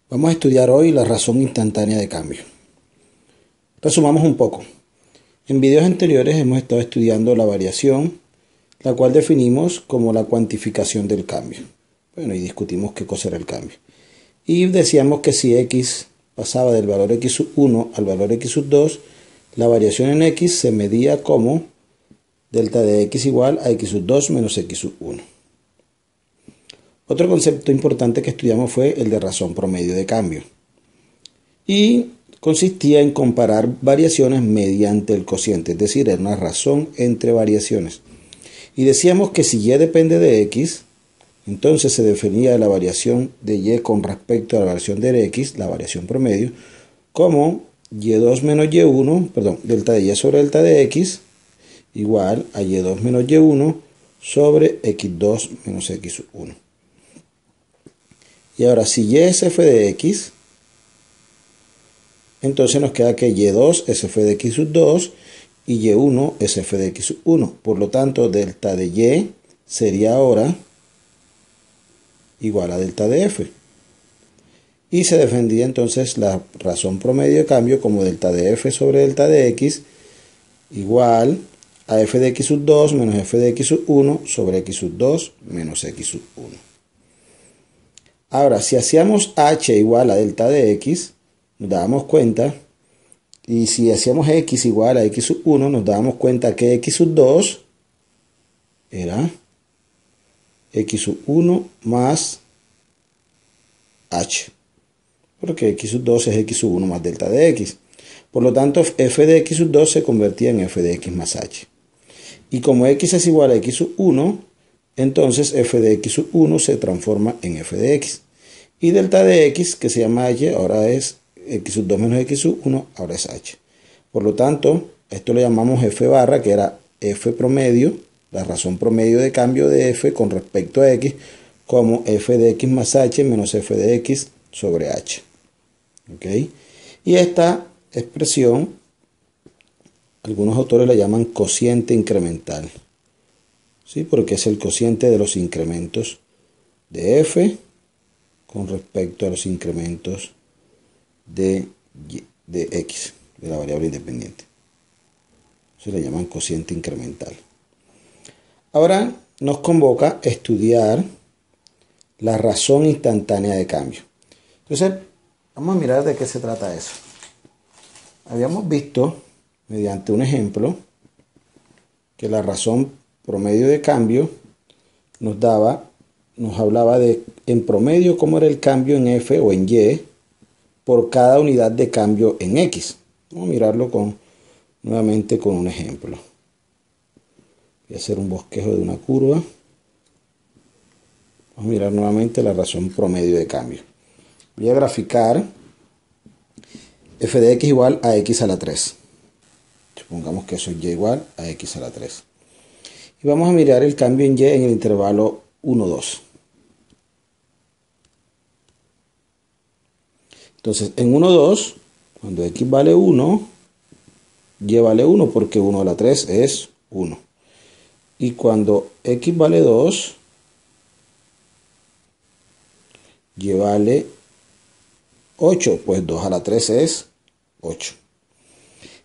Vamos a estudiar hoy la razón instantánea de cambio. Resumamos un poco. En videos anteriores hemos estado estudiando la variación, la cual definimos como la cuantificación del cambio. Bueno, y discutimos qué cosa era el cambio. Y decíamos que si x pasaba del valor x1 al valor x2, la variación en x se medía como delta de x igual a x2 menos x1. Otro concepto importante que estudiamos fue el de razón promedio de cambio. Y consistía en comparar variaciones mediante el cociente, es decir, era una razón entre variaciones. Y decíamos que si y depende de x, entonces se definía la variación de y con respecto a la variación de x, la variación promedio, como y2 menos y1, delta de y sobre delta de x, igual a y2 menos y1 sobre x2 menos x1. Y ahora, si y es f de x, entonces nos queda que y2 es f de x2 y y1 es f de x1. Por lo tanto, delta de y sería ahora igual a delta de f. Y se defendía entonces la razón promedio de cambio como delta de f sobre delta de x igual a f de x2 menos f de x1 sobre x2 menos x1. Ahora, si hacíamos h igual a delta de x, nos dábamos cuenta, y si hacíamos x igual a x1, nos dábamos cuenta que x2 era x1 más h, porque x2 es x1 más delta de x. Por lo tanto, f de x2 se convertía en f de x más h. Y como x es igual a x1, entonces f de x1 se transforma en f de x. Y delta de x, que se llama h, ahora es x2 menos x1, ahora es h. Por lo tanto, esto lo llamamos f barra, que era f promedio, la razón promedio de cambio de f con respecto a x, como f de x más h menos f de x sobre h. ¿Okay? Y esta expresión, algunos autores la llaman cociente incremental, ¿sí? Porque es el cociente de los incrementos de f con respecto a los incrementos de x, de la variable independiente. Se le llaman cociente incremental. Ahora nos convoca a estudiar la razón instantánea de cambio. Entonces, vamos a mirar de qué se trata eso. Habíamos visto, mediante un ejemplo, que la razón promedio de cambio nos hablaba de, en promedio, cómo era el cambio en f o en y por cada unidad de cambio en x. Vamos a mirarlo nuevamente con un ejemplo. Voy a hacer un bosquejo de una curva. Vamos a mirar nuevamente la razón promedio de cambio. Voy a graficar f de x igual a x a la 3. Supongamos que eso es y igual a x a la 3. Y vamos a mirar el cambio en y en el intervalo 1, 2. Entonces, en 1, 2, cuando x vale 1, y vale 1 porque 1 a la 3 es 1. Y cuando x vale 2, y vale 8, pues 2 a la 3 es 8.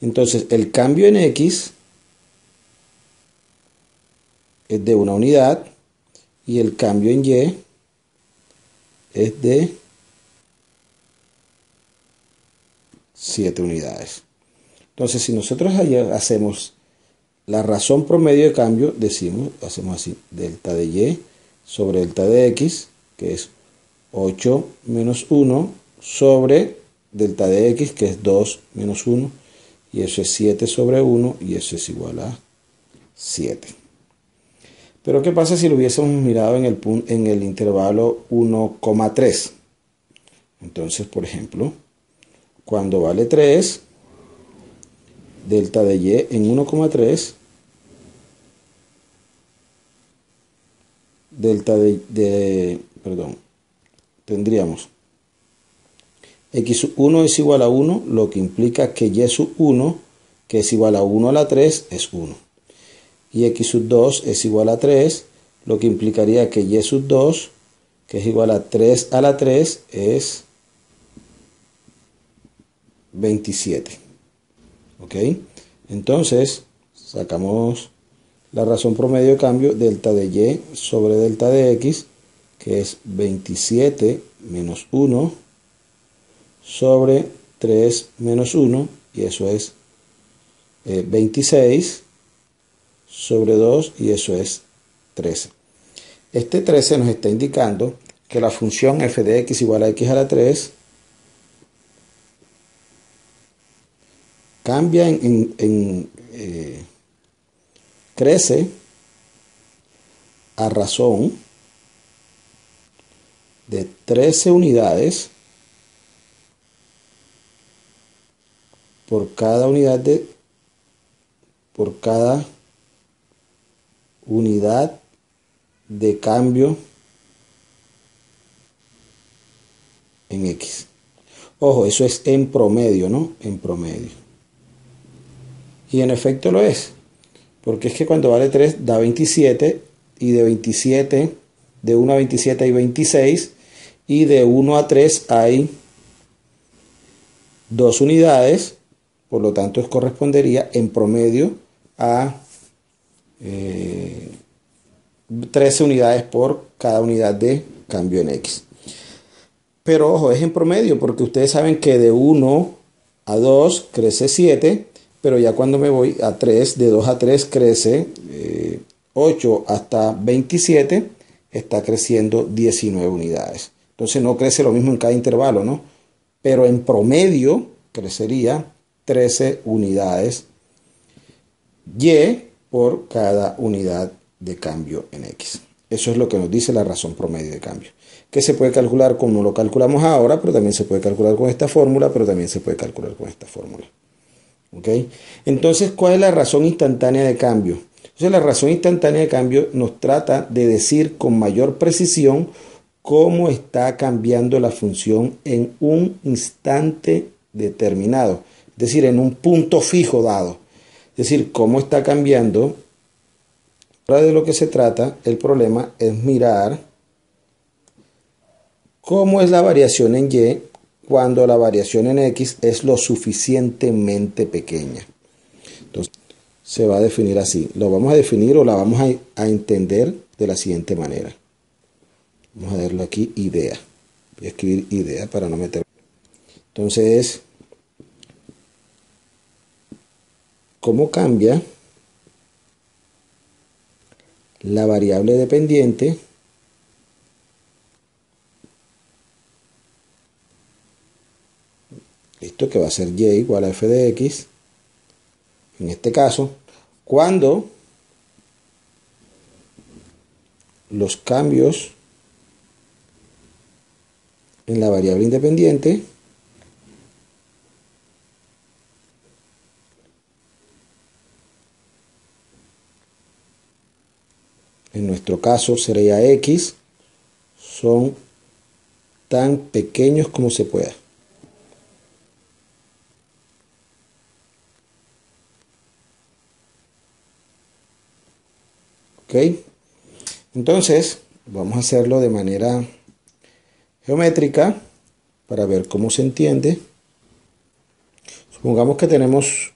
Entonces, el cambio en x es de una unidad y el cambio en y es de 7 unidades. Entonces, si nosotros hacemos la razón promedio de cambio, hacemos así, delta de y sobre delta de x, que es 8 menos 1 sobre delta de x, que es 2 menos 1, y eso es 7 sobre 1, y eso es igual a 7. Pero ¿qué pasa si lo hubiésemos mirado en el intervalo 1,3? Entonces, por ejemplo, cuando vale 3, delta de y en 1,3, tendríamos x1 es igual a 1, lo que implica que y sub 1, que es igual a 1 a la 3, es 1. Y x sub 2 es igual a 3, lo que implicaría que y sub 2, que es igual a 3 a la 3, es 27. ¿Ok? Entonces, sacamos la razón promedio de cambio, delta de y sobre delta de x, que es 27 menos 1 sobre 3 menos 1, y eso es 26 sobre 2, y eso es 13. Este 13 nos está indicando que la función f de x igual a x a la 3 cambia crece a razón de 13 unidades por cada unidad de cambio en x. Ojo, eso es en promedio, ¿no? En promedio. Y en efecto lo es. Porque es que cuando vale 3 da 27, y de 27, de 1 a 27 hay 26, y de 1 a 3 hay 2 unidades, por lo tanto correspondería en promedio a 13 unidades por cada unidad de cambio en x. Pero ojo, es en promedio, porque ustedes saben que de 1 a 2 crece 7, pero ya cuando me voy a 3, de 2 a 3 crece 8 hasta 27, está creciendo 19 unidades. Entonces no crece lo mismo en cada intervalo, ¿no? Pero en promedio crecería 13 unidades y por cada unidad de cambio en x. Eso es lo que nos dice la razón promedio de cambio, que se puede calcular como lo calculamos ahora, pero también se puede calcular con esta fórmula, pero también se puede calcular con esta fórmula. ¿Ok? Entonces, ¿cuál es la razón instantánea de cambio? Entonces, la razón instantánea de cambio nos trata de decir con mayor precisión cómo está cambiando la función en un instante determinado, es decir, en un punto fijo dado. Es decir, cómo está cambiando. Ahora de lo que se trata, el problema es mirar cómo es la variación en y cuando la variación en x es lo suficientemente pequeña. Entonces, se va a definir así. Lo vamos a definir o la vamos a entender de la siguiente manera. Vamos a darle aquí idea. Voy a escribir idea para no meter. Entonces, ¿cómo cambia la variable dependiente esto que va a ser y igual a f de x, en este caso, cuando los cambios en la variable independiente en nuestro caso sería x, son tan pequeños como se pueda. ¿Ok? Entonces, vamos a hacerlo de manera geométrica para ver cómo se entiende. Supongamos que tenemos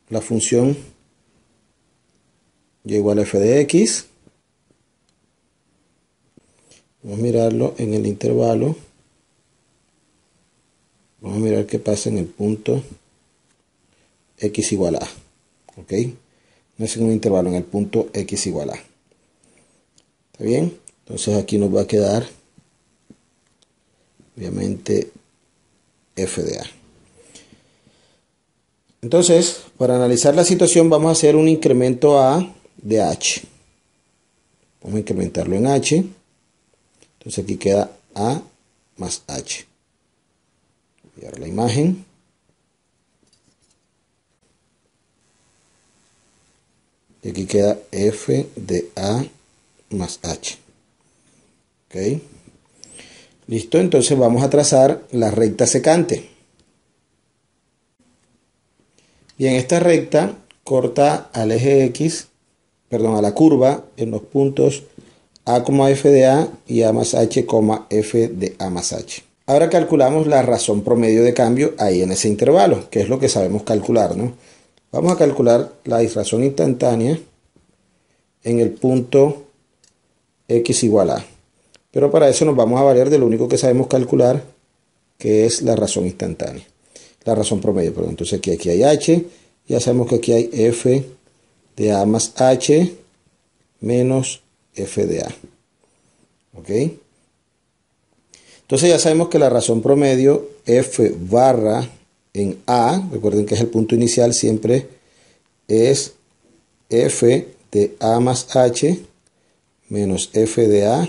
la función y igual a f de x. Vamos a mirarlo en el intervalo. Vamos a mirar qué pasa en el punto x igual a. ¿Ok? No es en un intervalo, en el punto x igual a. ¿Está bien? Entonces aquí nos va a quedar, obviamente, f de a. Entonces, para analizar la situación vamos a hacer un incremento a de h. Vamos a incrementarlo en h. Entonces aquí queda a más h. Voy a ver la imagen. Y aquí queda f de a más h. ¿Ok? Listo, entonces vamos a trazar la recta secante. Bien, esta recta corta al eje x, perdón, a la curva en los puntos a, f de a y a más h, f de a más h. Ahora calculamos la razón promedio de cambio ahí en ese intervalo, que es lo que sabemos calcular, ¿no? Vamos a calcular la razón instantánea en el punto x igual a. Pero para eso nos vamos a valer de lo único que sabemos calcular, que es la razón instantánea. La razón promedio, perdón. Entonces aquí hay h, ya sabemos que aquí hay f de a más h menos f de a. ¿Ok? Entonces ya sabemos que la razón promedio f barra en a, recuerden que es el punto inicial, siempre es f de a más h menos f de a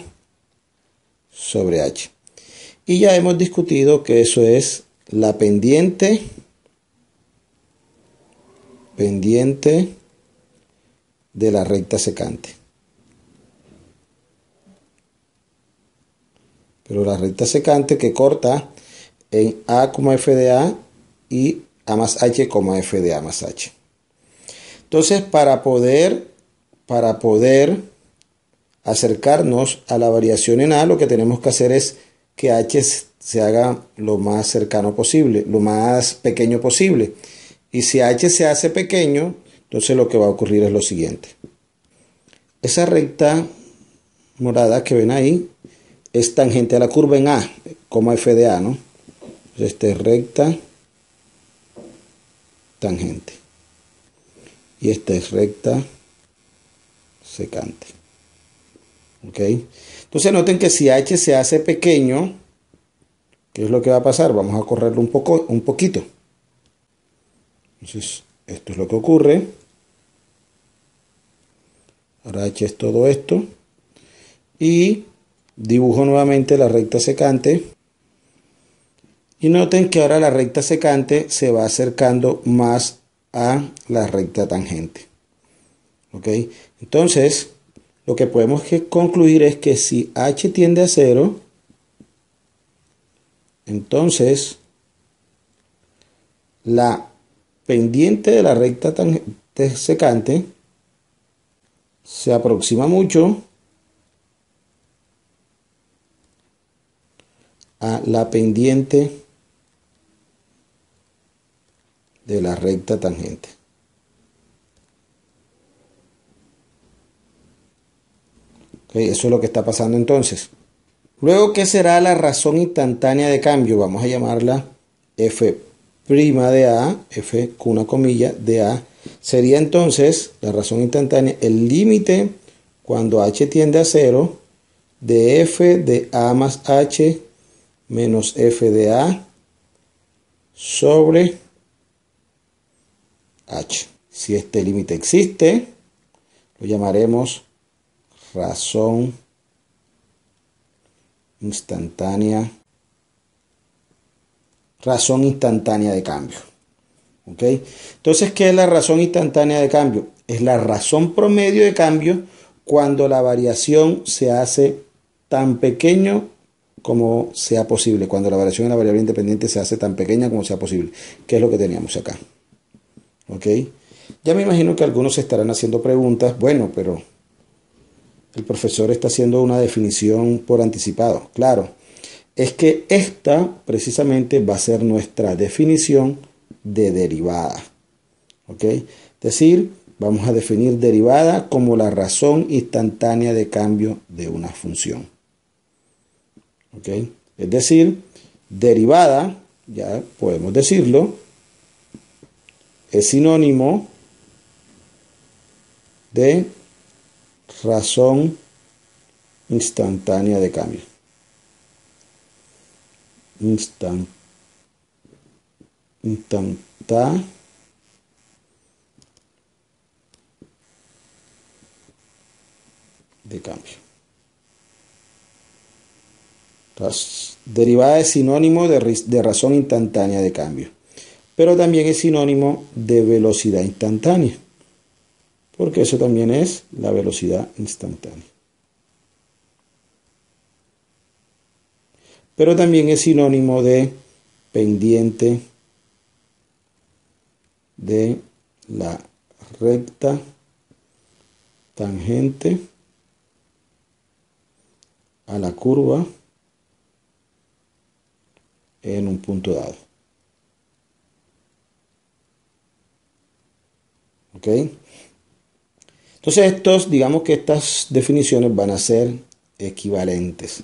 sobre h. Y ya hemos discutido que eso es la pendiente de la recta secante. Pero la recta secante que corta en a, f de a y a más h, f de a más h. Entonces, para poder acercarnos a la variación en a, lo que tenemos que hacer es que h se haga lo más cercano posible, lo más pequeño posible. Y si h se hace pequeño, entonces lo que va a ocurrir es lo siguiente. Esa recta morada que ven ahí es tangente a la curva en a, f de a, ¿no? Entonces esta es recta tangente. Y esta es recta secante. ¿Ok? Entonces noten que si h se hace pequeño, ¿qué es lo que va a pasar? Vamos a correrlo un poquito. Entonces, esto es lo que ocurre. Ahora h es todo esto. Y dibujo nuevamente la recta secante. Y noten que ahora la recta secante se va acercando más a la recta tangente. ¿Ok? Entonces, lo que podemos concluir es que si h tiende a 0, entonces la pendiente de la recta secante se aproxima mucho a la pendiente de la recta tangente. Okay, eso es lo que está pasando entonces. Luego, ¿qué será la razón instantánea de cambio? Vamos a llamarla f' de a, f con una comilla de a. Sería entonces la razón instantánea, el límite cuando h tiende a 0 de f de a más h menos f de a sobre h. Si este límite existe, lo llamaremos razón instantánea de cambio. ¿Ok? Entonces, ¿qué es la razón instantánea de cambio? Es la razón promedio de cambio cuando la variación se hace tan pequeño como sea posible, cuando la variación en la variable independiente se hace tan pequeña como sea posible, que es lo que teníamos acá. ¿Ok? Ya me imagino que algunos se estarán haciendo preguntas, bueno, pero el profesor está haciendo una definición por anticipado. Claro, es que esta precisamente va a ser nuestra definición de derivada. ¿Ok? Es decir, vamos a definir derivada como la razón instantánea de cambio de una función. ¿Ok? Es decir, derivada, ya podemos decirlo, es sinónimo de razón instantánea de cambio. Instantánea de cambio. Entonces, derivada es sinónimo de razón instantánea de cambio, pero también es sinónimo de velocidad instantánea, porque eso también es la velocidad instantánea. Pero también es sinónimo de pendiente de la recta tangente a la curva en un punto dado. ¿Ok? Entonces digamos que estas definiciones van a ser equivalentes.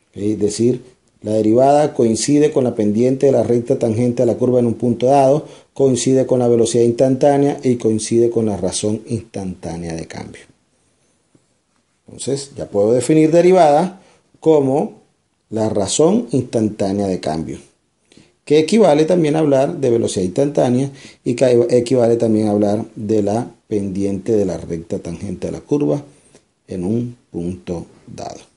¿Okay? Es decir, la derivada coincide con la pendiente de la recta tangente a la curva en un punto dado, coincide con la velocidad instantánea y coincide con la razón instantánea de cambio. Entonces ya puedo definir derivada como la razón instantánea de cambio, que equivale también a hablar de velocidad instantánea y que equivale también a hablar de la pendiente de la recta tangente a la curva en un punto dado.